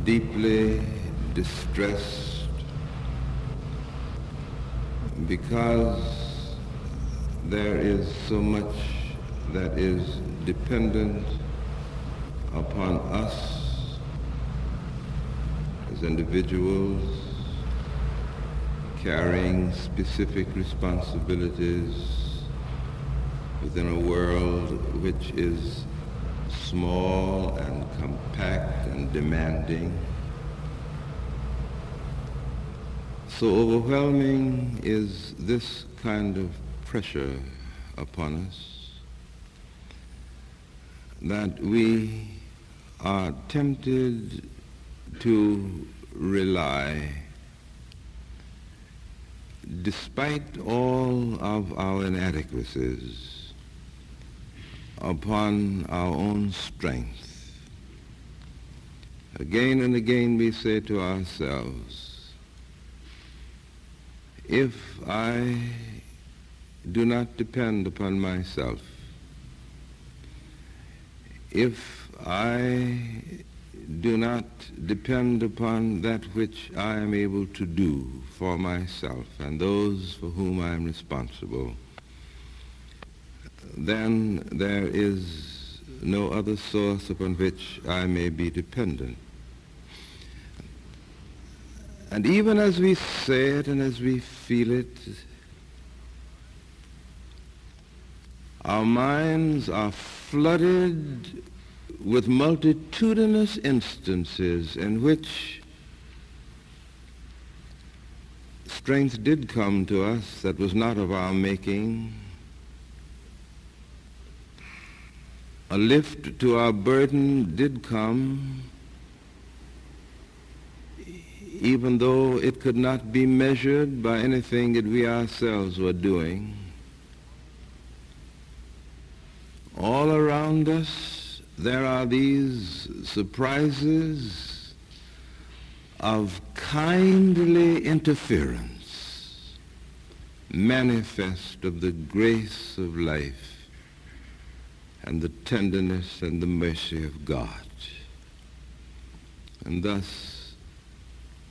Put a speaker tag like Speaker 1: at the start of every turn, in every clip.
Speaker 1: deeply distressed because there is so much that is dependent upon us as individuals carrying specific responsibilities within a world which is small and compact and demanding. So overwhelming is this kind of pressure upon us that we are tempted to rely, despite all of our inadequacies, upon our own strength. Again and again we say to ourselves, if I do not depend upon myself, if I do not depend upon that which I am able to do for myself and those for whom I am responsible, then there is no other source upon which I may be dependent. And even as we say it and as we feel it, our minds are flooded with multitudinous instances in which strength did come to us that was not of our making, a lift to our burden did come, even though it could not be measured by anything that we ourselves were doing. All around us, there are these surprises of kindly interference, manifest of the grace of life and the tenderness and the mercy of God. And thus,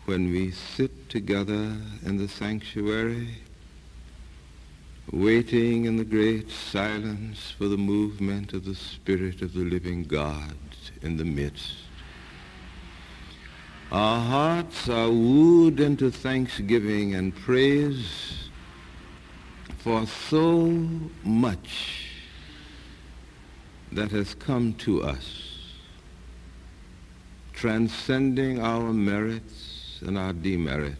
Speaker 1: when we sit together in the sanctuary, waiting in the great silence for the movement of the Spirit of the living God in the midst, our hearts are wooed into thanksgiving and praise for so much that has come to us, transcending our merits and our demerits.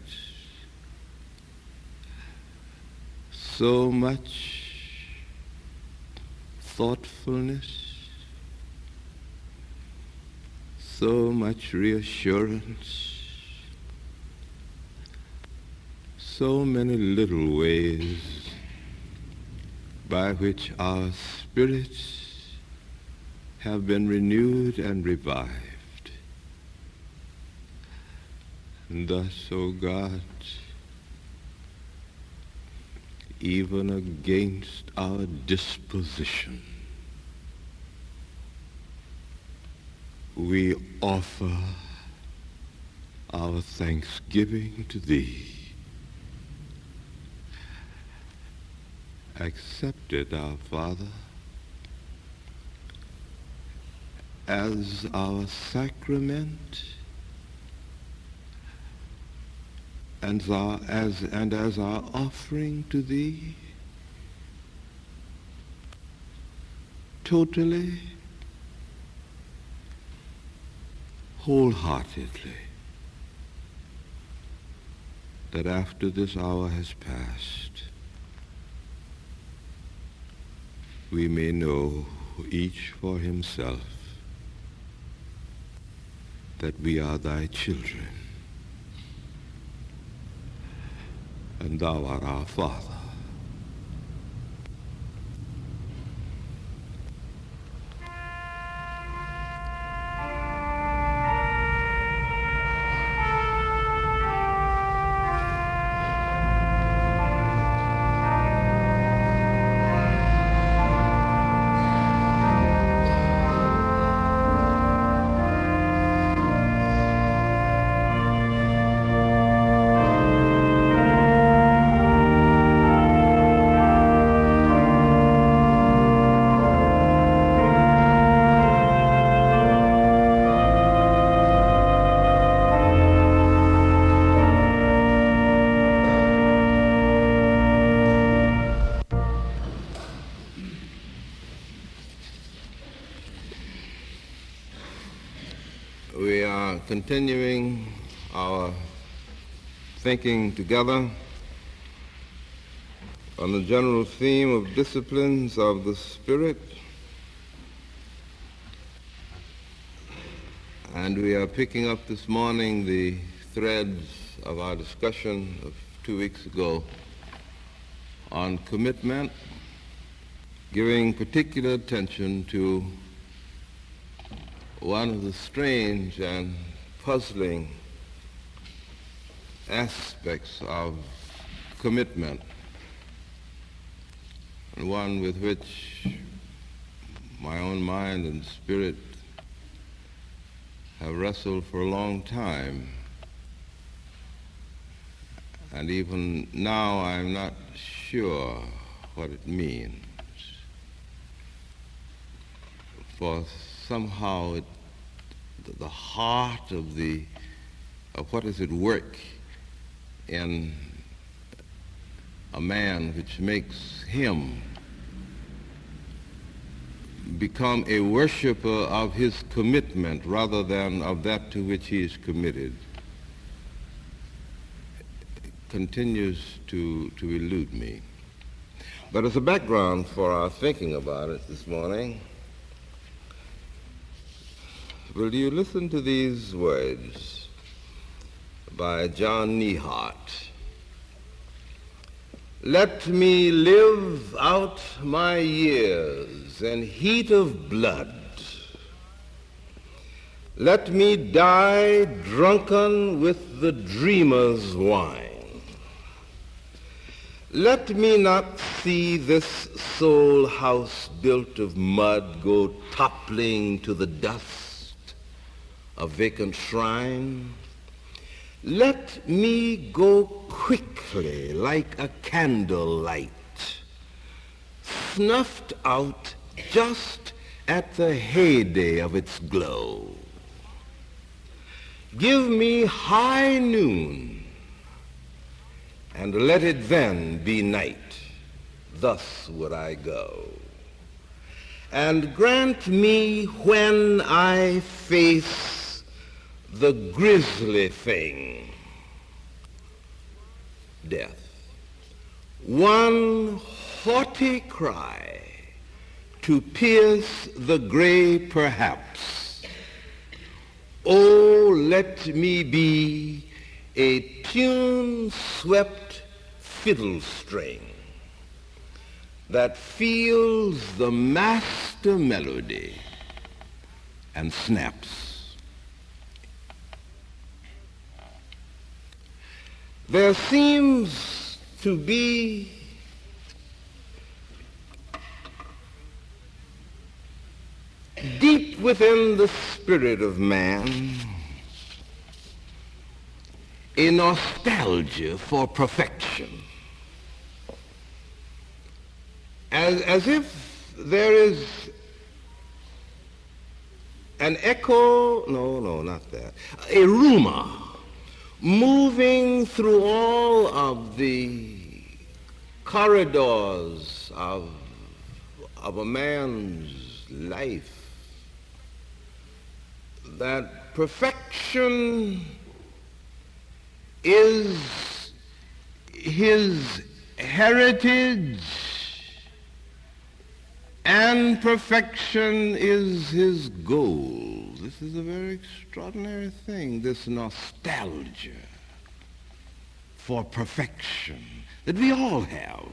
Speaker 1: So much thoughtfulness, so much reassurance, so many little ways by which our spirits have been renewed and revived. And thus, O God, even against our disposition, we offer our thanksgiving to Thee. Accept it, our Father, as our sacrament and as our offering to Thee, totally, wholeheartedly, that after this hour has passed, we may know, each for himself, that we are Thy children, and Thou art our Father. We are continuing our thinking together on the general theme of disciplines of the Spirit, and we are picking up this morning the threads of our discussion of 2 weeks ago on commitment, giving particular attention to one of the strange and puzzling aspects of commitment, and one with which my own mind and spirit have wrestled for a long time. And even now I'm not sure what it means. For somehow the heart of what is at work in a man which makes him become a worshiper of his commitment rather than of that to which he is committed continues to elude me. But as a background for our thinking about it this morning, will you listen to these words by John Nehart? Let me live out my years in heat of blood. Let me die drunken with the dreamer's wine. Let me not see this soul house built of mud go toppling to the dust, a vacant shrine. Let me go quickly like a candlelight, snuffed out just at the heyday of its glow. Give me high noon, and let it then be night. Thus would I go. And grant me when I face the grisly thing, death, one haughty cry to pierce the gray perhaps. Oh, let me be a tune-swept fiddle string that feels the master melody and snaps. There seems to be deep within the spirit of man a nostalgia for perfection, as if there is an echo, no, not that, a rumor moving through all of the corridors of a man's life that perfection is his heritage and perfection is his goal. This is a very extraordinary thing, this nostalgia for perfection that we all have.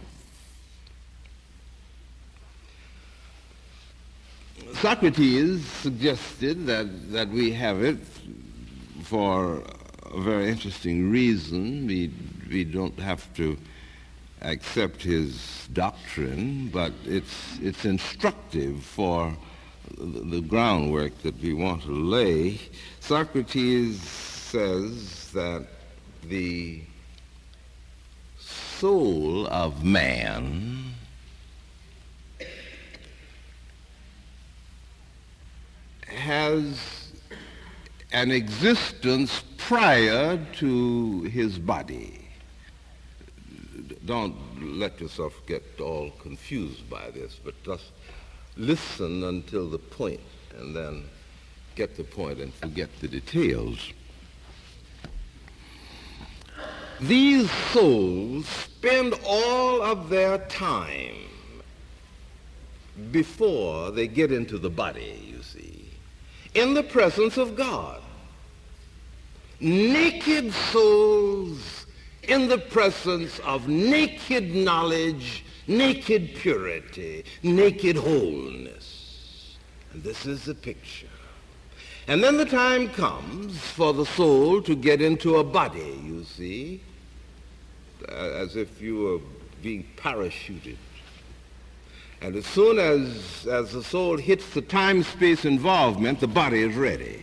Speaker 1: Socrates suggested that we have it for a very interesting reason. We don't have to accept his doctrine, but it's instructive for the groundwork that we want to lay. Socrates says that the soul of man has an existence prior to his body. Don't let yourself get all confused by this, but just listen until the point and then get the point and forget the details. These souls spend all of their time before they get into the body, you see, in the presence of God. Naked souls in the presence of naked knowledge, naked purity, naked wholeness. And this is the picture. And then the time comes for the soul to get into a body, you see, as if you were being parachuted. And as soon as the soul hits the time-space involvement, the body is ready.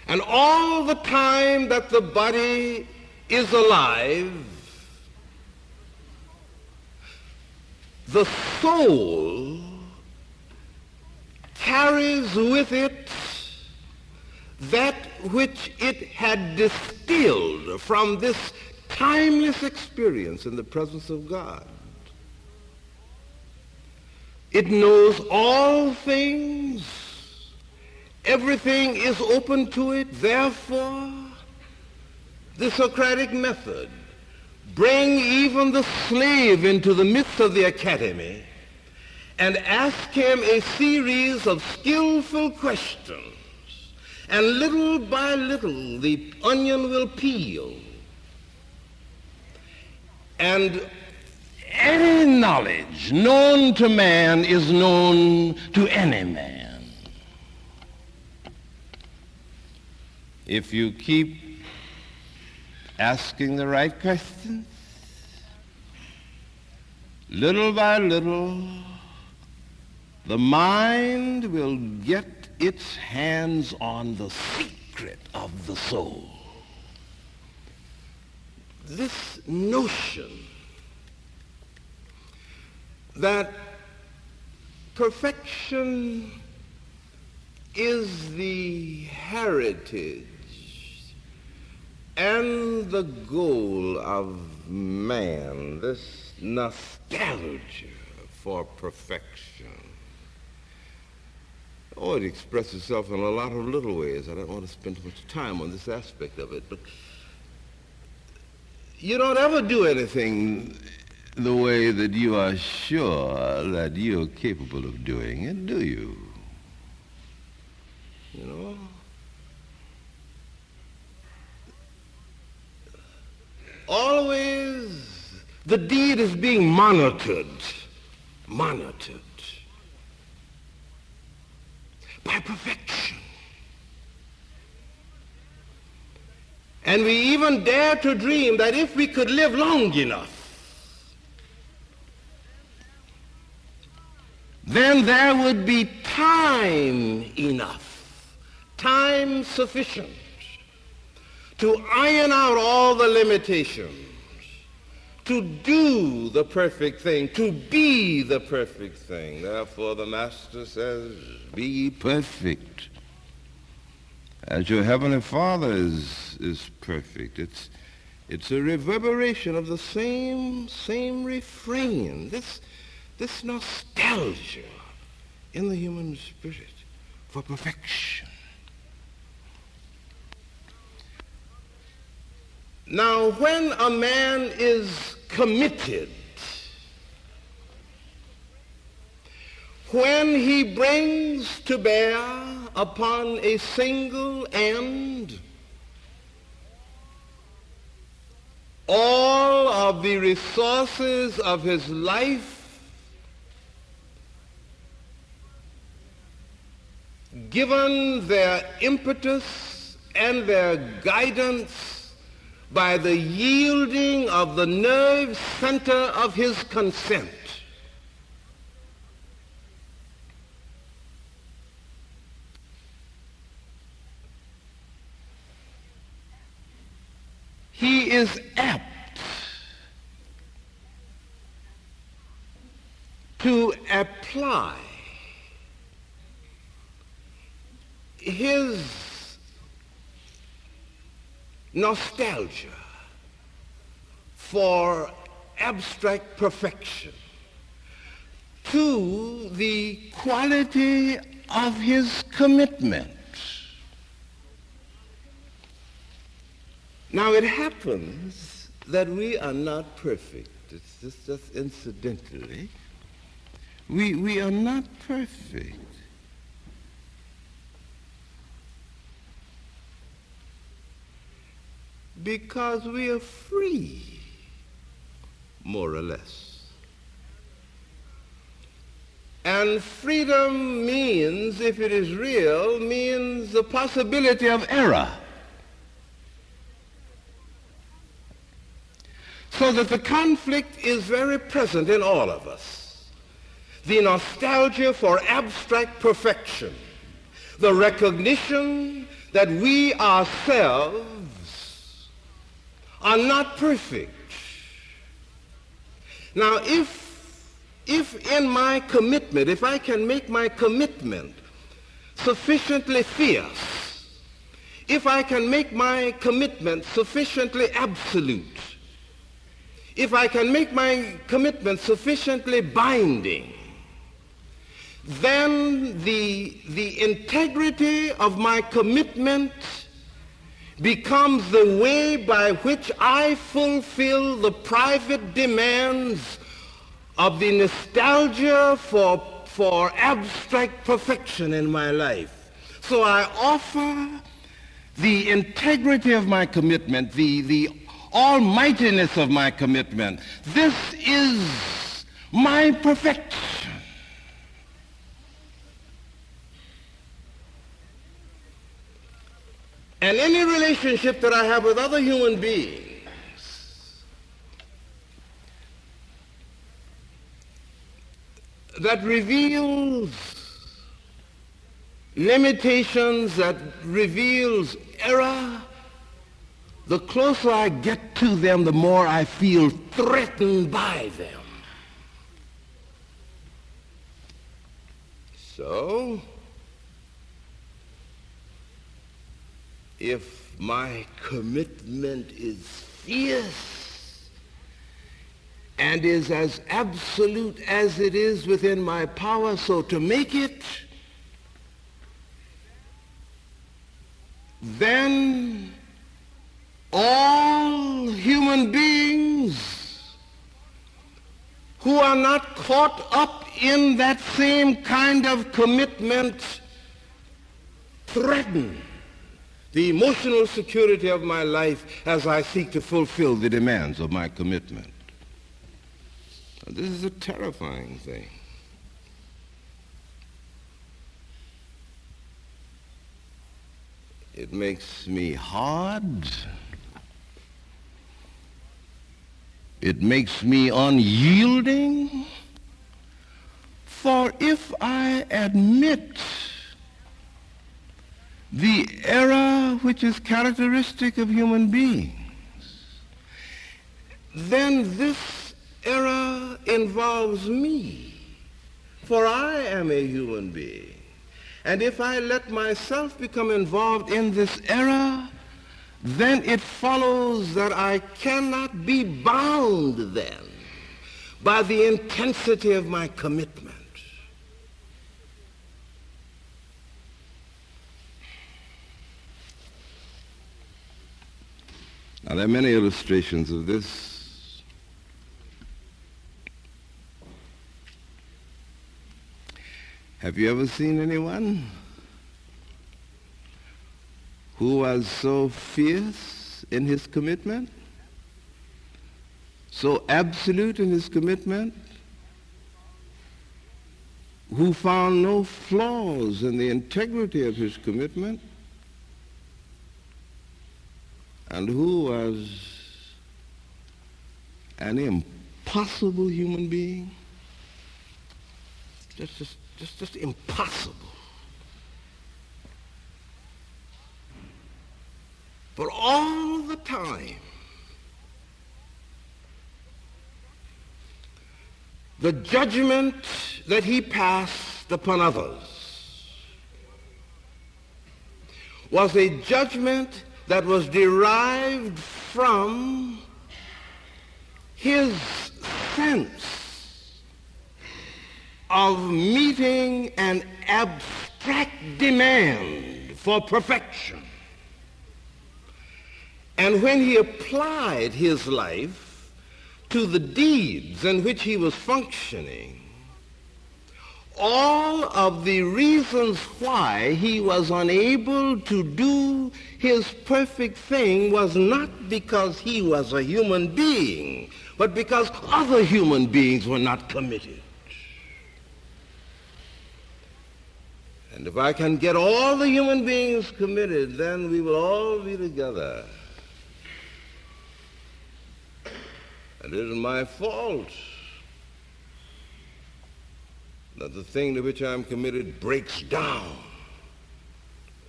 Speaker 1: And all the time that the body is alive, the soul carries with it that which it had distilled from this timeless experience in the presence of God. It knows all things. Everything is open to it. Therefore, the Socratic method, bring even the slave into the midst of the academy and ask him a series of skillful questions, and little by little the onion will peel, and any knowledge known to man is known to any man. If you keep asking the right questions, little by little, the mind will get its hands on the secret of the soul. This notion that perfection is the heritage and the goal of man, this nostalgia for perfection. Oh, it expresses itself in a lot of little ways. I don't want to spend too much time on this aspect of it, but you don't ever do anything the way that you are sure that you're capable of doing it, do you? You know? Always the deed is being monitored by perfection. And we even dare to dream that if we could live long enough, then there would be time enough, time sufficient to iron out all the limitations, to do the perfect thing, to be the perfect thing. Therefore, the Master says, be ye perfect, as your Heavenly Father is perfect. It's a reverberation of the same refrain, this nostalgia in the human spirit for perfection. Now, when a man is committed, when he brings to bear upon a single end all of the resources of his life, given their impetus and their guidance by the yielding of the nerve center of his consent, he is apt to apply his nostalgia for abstract perfection to the quality of his commitment. Now it happens that we are not perfect. It's just incidentally. We are not perfect. Because we are free, more or less. And freedom means, if it is real, means the possibility of error. So that the conflict is very present in all of us. The nostalgia for abstract perfection, the recognition that we ourselves are not perfect. Now, if in my commitment, if I can make my commitment sufficiently fierce, if I can make my commitment sufficiently absolute, if I can make my commitment sufficiently binding, then the integrity of my commitment becomes the way by which I fulfill the private demands of the nostalgia for abstract perfection in my life. So I offer the integrity of my commitment, the almightiness of my commitment. This is my perfection. And any relationship that I have with other human beings that reveals limitations, that reveals error, the closer I get to them, the more I feel threatened by them. So, if my commitment is fierce and is as absolute as it is within my power so to make it, then all human beings who are not caught up in that same kind of commitment threaten the emotional security of my life as I seek to fulfill the demands of my commitment. Now, this is a terrifying thing. It makes me hard. It makes me unyielding. For if I admit the error which is characteristic of human beings, then this error involves me, for I am a human being. And if I let myself become involved in this error, then it follows that I cannot be bound then by the intensity of my commitment. Now, there are many illustrations of this. Have you ever seen anyone who was so fierce in his commitment, so absolute in his commitment, who found no flaws in the integrity of his commitment, and who was an impossible human being? Just impossible. But all the time, the judgment that he passed upon others was a judgment that was derived from his sense of meeting an abstract abstract demand for perfection. And when he applied his life to the deeds in which he was functioning, all of the reasons why he was unable to do his perfect thing was not because he was a human being, but because other human beings were not committed. And if I can get all the human beings committed, then we will all be together. And it isn't my fault that the thing to which I'm committed breaks down.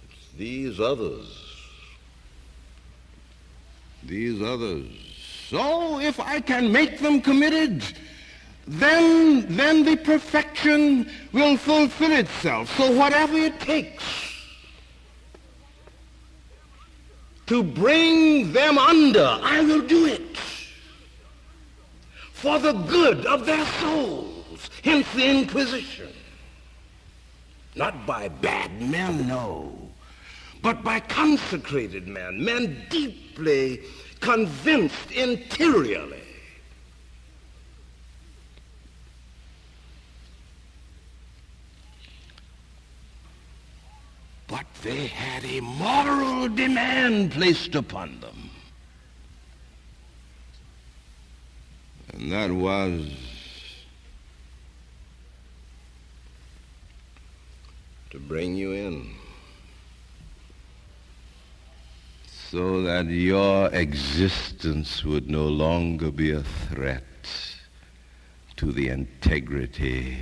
Speaker 1: It's these others. These others. So if I can make them committed, then the perfection will fulfill itself. So whatever it takes to bring them under, I will do it for the good of their souls. Hence the Inquisition. Not by bad men, no, but by consecrated men, men deeply convinced interiorly. But they had a moral demand placed upon them. And that was to bring you in so that your existence would no longer be a threat to the integrity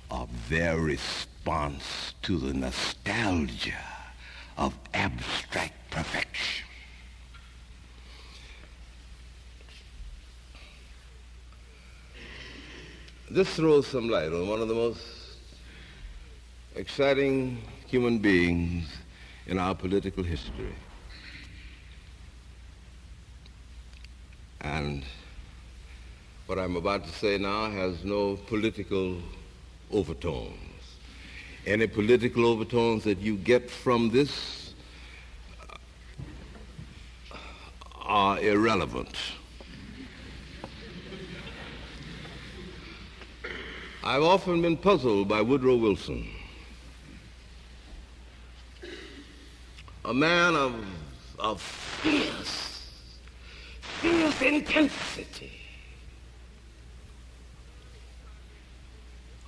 Speaker 1: of their response to the nostalgia of abstract perfection. This throws some light on one of the most exciting human beings in our political history. And what I'm about to say now has no political overtones. Any political overtones that you get from this are irrelevant. I've often been puzzled by Woodrow Wilson, a man of fierce intensity,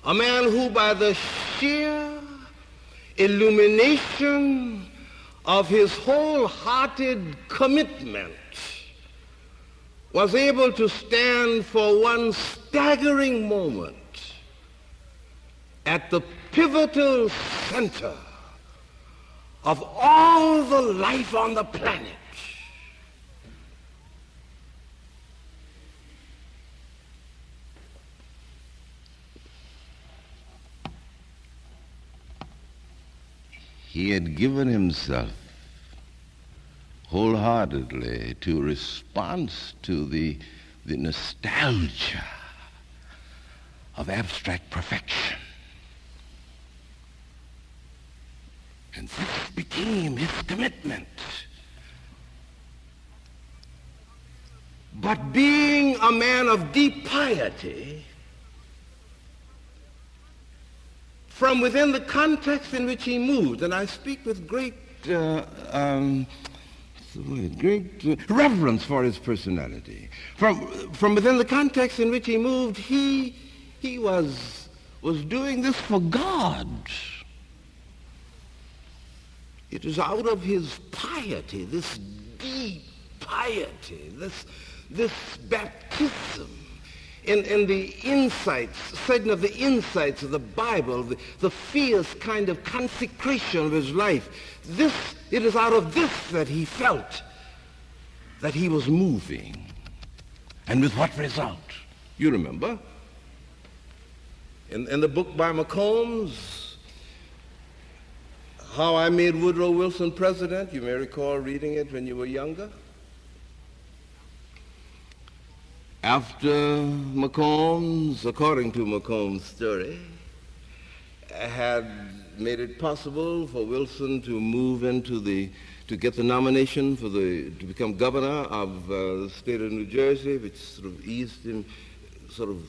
Speaker 1: a man who by the sheer illumination of his wholehearted commitment was able to stand for one staggering moment at the pivotal center of all the life on the planet. He had given himself wholeheartedly to response to the nostalgia of abstract perfection. And this became his commitment. But being a man of deep piety, from within the context in which he moved, and I speak with great reverence for his personality, from within the context in which he moved, he was doing this for God. It is out of his piety, this deep piety, this baptism in the insights, certain of the insights of the Bible, the fierce kind of consecration of his life. It is out of this that he felt that he was moving. And with what result? You remember? In the book by McCombs, How I Made Woodrow Wilson President, you may recall reading it when you were younger. After McCombs, according to McCombs' story, had made it possible for Wilson to move to get the nomination to become governor of the state of New Jersey, which sort of eased him, sort of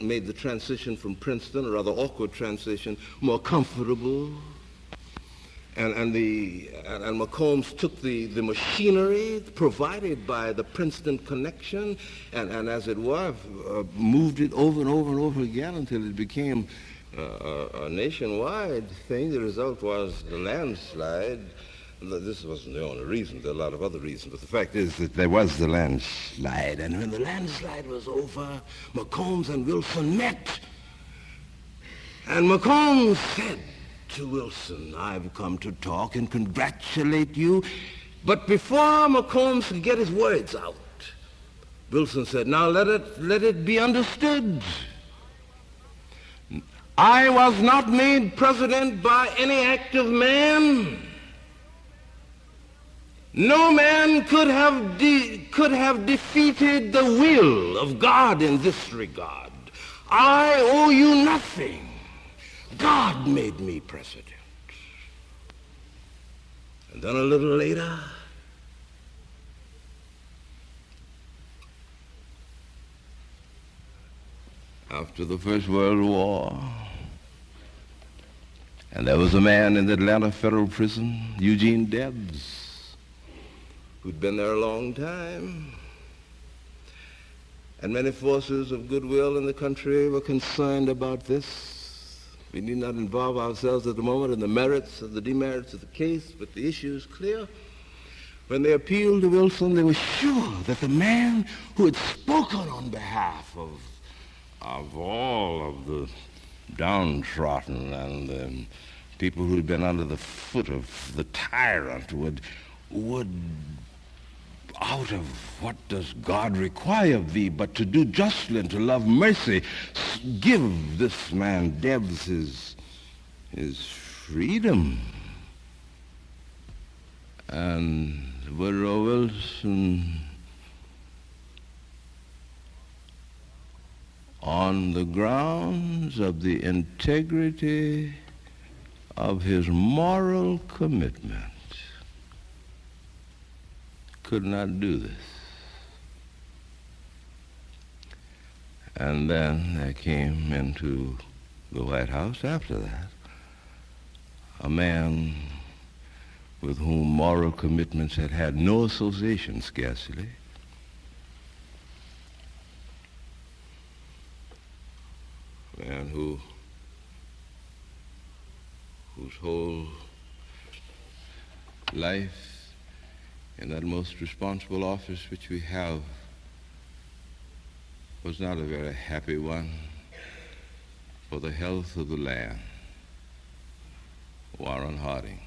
Speaker 1: made the transition from Princeton, a rather awkward transition, more comfortable. And McCombs took the machinery provided by the Princeton connection and as it were, moved it over and over and over again until it became a nationwide thing. The result was the landslide. This wasn't the only reason. There are a lot of other reasons. But the fact is that there was the landslide. And when the landslide was over, McCombs and Wilson met. And McCombs said to Wilson, "I've come to talk and congratulate you." But before McCombs could get his words out, Wilson said, "Now let it be understood. I was not made president by any act of man. No man could have defeated the will of God in this regard. I owe you nothing. God made me president." And then a little later, after the First World War, and there was a man in the Atlanta federal prison, Eugene Debs, who'd been there a long time. And many forces of goodwill in the country were concerned about this. We need not involve ourselves at the moment in the merits or the demerits of the case, but the issue is clear. When they appealed to Wilson, they were sure that the man who had spoken on behalf of all of the downtrodden and the people who had been under the foot of the tyrant would out of what does God require of thee but to do justly and to love mercy, give this man Debs his freedom. And Woodrow Wilson, on the grounds of the integrity of his moral commitment, could not do this. And then there came into the White House after that a man with whom moral commitments had had no association, scarcely. A man whose whole life in that most responsible office which we have was not a very happy one for the health of the land, Warren Harding.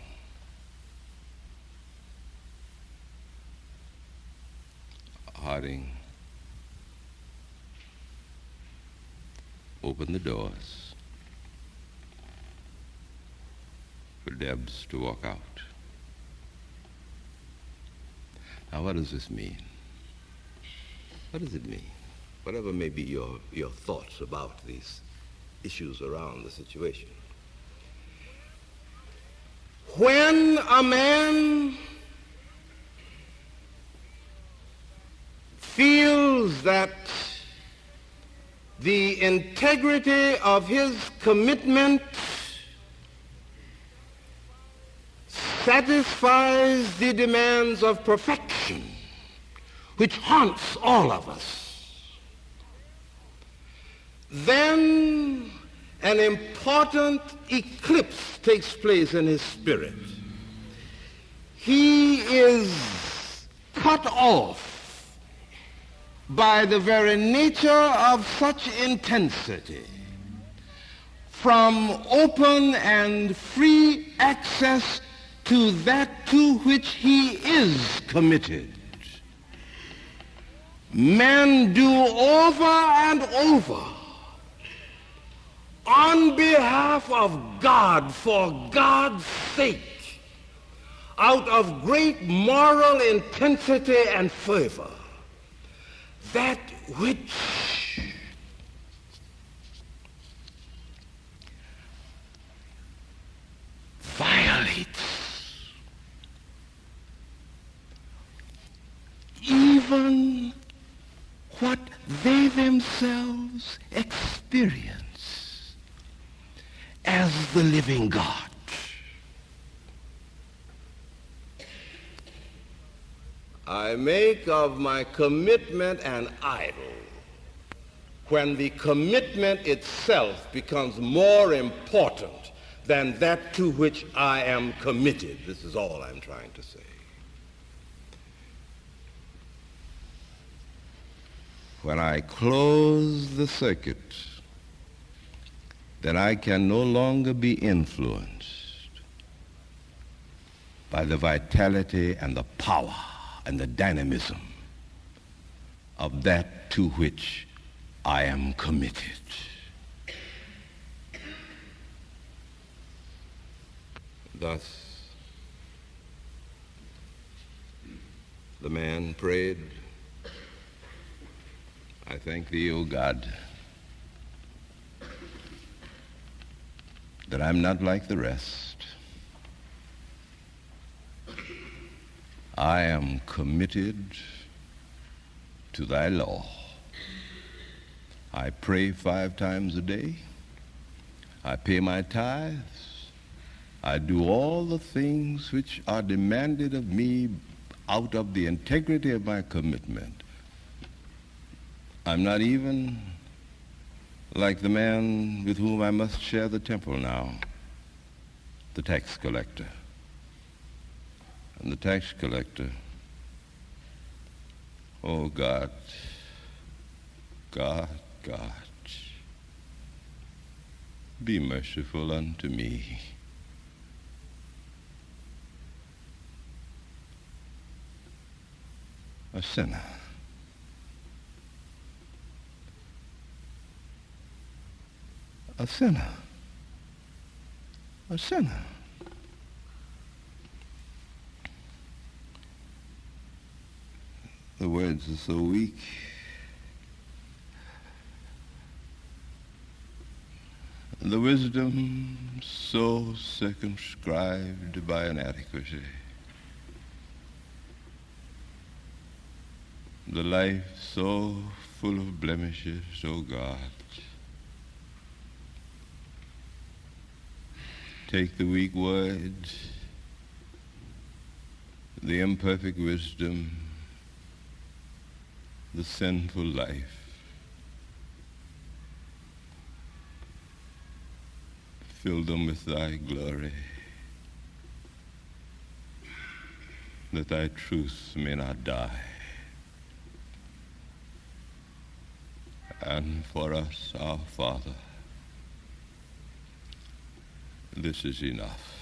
Speaker 1: Harding opened the doors for Debs to walk out. Now, what does this mean? What does it mean? Whatever may be your thoughts about these issues around the situation. When a man feels that the integrity of his commitment satisfies the demands of perfection, which haunts all of us, then an important eclipse takes place in his spirit. He is cut off by the very nature of such intensity from open and free access to that to which he is committed. Men do over and over on behalf of God, for God's sake, out of great moral intensity and fervor, that which as the living God. I make of my commitment an idol when the commitment itself becomes more important than that to which I am committed. This is all I'm trying to say. When I close the circuit, then I can no longer be influenced by the vitality and the power and the dynamism of that to which I am committed. Thus, the man prayed, I thank thee, O God, that I'm not like the rest. I am committed to thy law. I pray 5 times a day. I pay my tithes. I do all the things which are demanded of me out of the integrity of my commitment. I'm not even like the man with whom I must share the temple now, the tax collector. And the tax collector, oh God, God, God, be merciful unto me. A sinner. A sinner. A sinner. The words are so weak. The wisdom so circumscribed by inadequacy. The life so full of blemishes, oh God. Take the weak words, the imperfect wisdom, the sinful life. Fill them with thy glory, that thy truth may not die. And for us, our Father, this is enough.